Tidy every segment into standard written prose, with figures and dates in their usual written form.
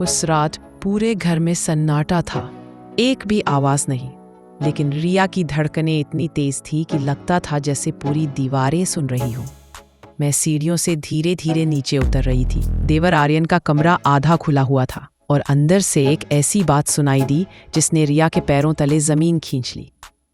उस रात पूरे घर में सन्नाटा था, एक भी आवाज नहीं। लेकिन रिया की धड़कनें इतनी तेज थी कि लगता था जैसे पूरी दीवारें सुन रही हो। मैं सीढ़ियों से धीरे धीरे नीचे उतर रही थी। देवर आर्यन का कमरा आधा खुला हुआ था और अंदर से एक ऐसी बात सुनाई दी जिसने रिया के पैरों तले जमीन खींच ली।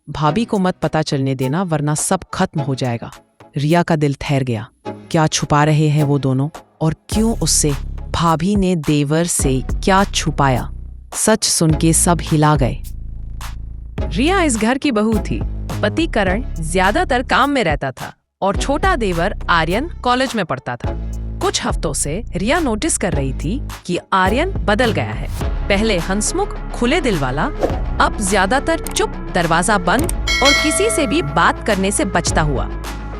भाभी को मत पता चलने देना, वरना सब खत्म हो जाएगा। रिया का दिल ठहर गया। क्या छुपा रहे हैं वो दोनों, और क्यों उससे? भाभी ने देवर से क्या छुपाया? सच सुन के सब हिला गए। रिया इस घर की बहू थी। पति करण ज्यादातर काम में रहता था और छोटा देवर आर्यन कॉलेज में पढ़ता था। कुछ हफ्तों से रिया नोटिस कर रही थी कि आर्यन बदल गया है। पहले हंसमुख खुले दिल वाला, अब ज्यादातर चुप, दरवाजा बंद और किसी से भी बात करने से बचता हुआ।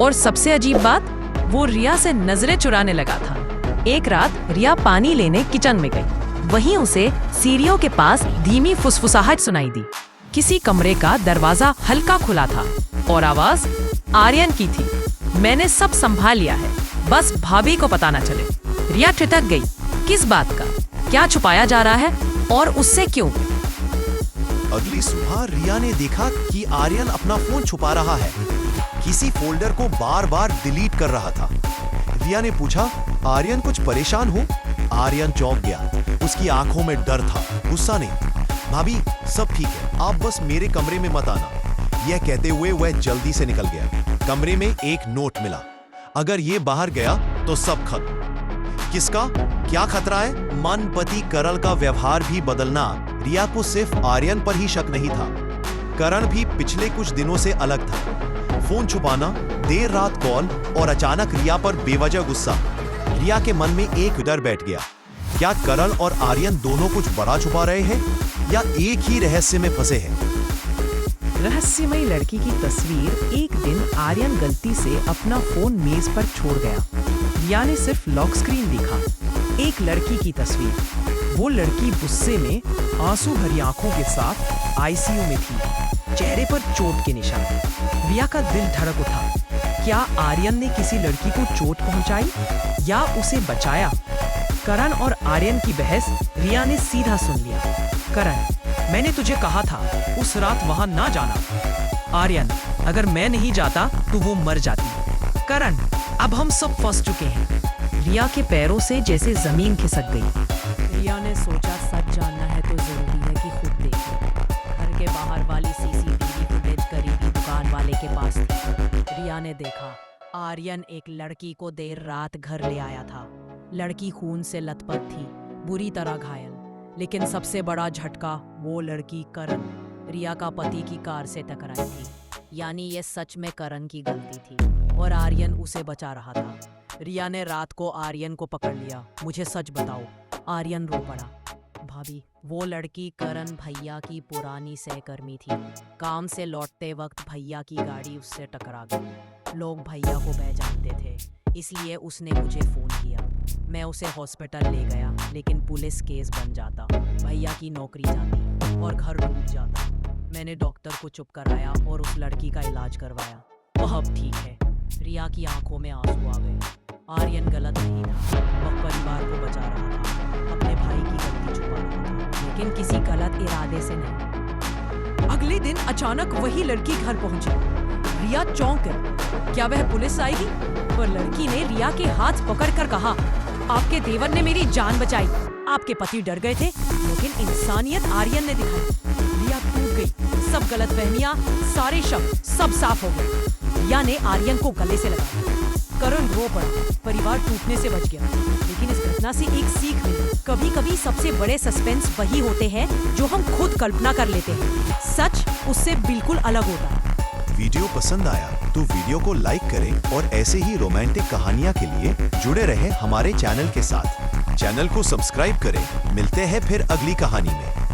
और सबसे अजीब बात, वो रिया से नजरें चुराने लगा था। एक रात रिया पानी लेने किचन में गई। वहीं उसे सीढ़ियों के पास धीमी फुसफुसाहट सुनाई दी। किसी कमरे का दरवाजा हल्का खुला था और आवाज आर्यन की थी। मैंने सब संभाल लिया है, बस भाभी को पता न चले। रिया ठिठक गई। किस बात का? क्या छुपाया जा रहा है और उससे क्यों? अगली सुबह रिया ने देखा कि आर्यन अपना फोन छुपा रहा है। किसी फोल्डर को बार बार डिलीट कर रहा था। रिया ने पूछा, आर्यन कुछ परेशान हो? आर्यन चौंक गया। उसकी आंखों में डर था, गुस्सा नहीं। भाभी सब ठीक है, आप बस मेरे कमरे में मत आना। यह कहते हुए वह जल्दी से निकल गया। कमरे में एक नोट मिला। अगर ये बाहर गया तो सब खत्म। किसका क्या खतरा है? मन पति करण का व्यवहार भी बदलना। रिया को सिर्फ आर्यन पर ही शक नहीं था, करण भी पिछले कुछ दिनों से अलग था। फोन छुपाना, देर रात कॉल और अचानक रिया पर बेवजह गुस्सा। रिया के मन में एक डर बैठ गया। क्या करण और आर्यन दोनों कुछ बड़ा छुपा रहे हैं या एक ही रहस्य में फंसे हैं? रहस्यमयी लड़की की तस्वीर। एक दिन आर्यन गलती से अपना फोन मेज पर छोड़ गया। रिया ने सिर्फ लॉक स्क्रीन देखा। एक लड़की की तस्वीर। वो लड़की गुस्से में आंसू भरी आंखों के साथ आईसीयू में थी, चेहरे पर चोट के निशान। रिया का दिल धड़क उठा। क्या आर्यन ने किसी लड़की को चोट पहुंचाई या उसे बचाया? करण और आर्यन की बहस रिया ने सीधा सुन लिया। करण, मैंने तुझे कहा था उस रात वहां ना जाना। आर्यन, अगर मैं नहीं जाता तो वो मर जाती। करण, अब हम सब फंस चुके हैं। रिया के पैरों से जैसे जमीन खिसक गई। रिया ने सोचा, सच जानना है तो जरूरी है कि खुद देखे। घर के बाहर वाली सीसीटीवी फुटेज करीबी दुकान वाले के पास थी। रिया ने देखा, आर्यन एक लड़की को देर रात घर ले आया था। लड़की खून से लथपथ थी, बुरी तरह घायल। लेकिन सबसे बड़ा झटका, वो लड़की करण, रिया का पति की कार से टकराई थी। यानी ये सच में करण की गलती थी और आर्यन उसे बचा रहा था। रिया ने रात को आर्यन को पकड़ लिया। मुझे सच बताओ। आर्यन रो पड़ा। भाभी, वो लड़की करण भैया की पुरानी सहकर्मी थी। काम से लौटते वक्त भैया की गाड़ी उससे टकरा गई। लोग भैया को पहचानते थे, इसलिए उसने मुझे फोन किया। मैं उसे हॉस्पिटल ले गया, लेकिन पुलिस केस बन जाता, भैया की नौकरी जाती और घर डूब जाता। मैंने डॉक्टर को चुप कराया और उस लड़की का इलाज करवाया। वह अब ठीक है। रिया की आंखों में आंसू आ गए। आर्यन गलत नहीं था, वह परिवार को बचा रहा था, अपने भाई की गलती छुपा रहा था, लेकिन किसी गलत इरादे से नहीं। अगले दिन अचानक वही लड़की घर पहुंची। रिया चौंक गई। क्या वह पुलिस आएगी? पर लड़की ने रिया के हाथ पकड़कर कहा, आपके देवर ने मेरी जान बचाई। आपके पति डर गए थे, लेकिन इंसानियत आर्यन ने दिखाई। रिया टूट गई। सब गलतफहमियां, सारे शक, सब साफ हो गए। रिया ने आर्यन को गले से लगाया। करण रो पड़ा। परिवार टूटने से बच गया। लेकिन इस घटना से एक सीख मिली। कभी कभी सबसे बड़े सस्पेंस वही होते हैं जो हम खुद कल्पना कर लेते हैं। सच उससे बिल्कुल अलग होता है। वीडियो पसंद आया तो वीडियो को लाइक करें और ऐसे ही रोमांटिक कहानियां के लिए जुड़े रहें हमारे चैनल के साथ। चैनल को सब्सक्राइब करें। मिलते हैं फिर अगली कहानी में।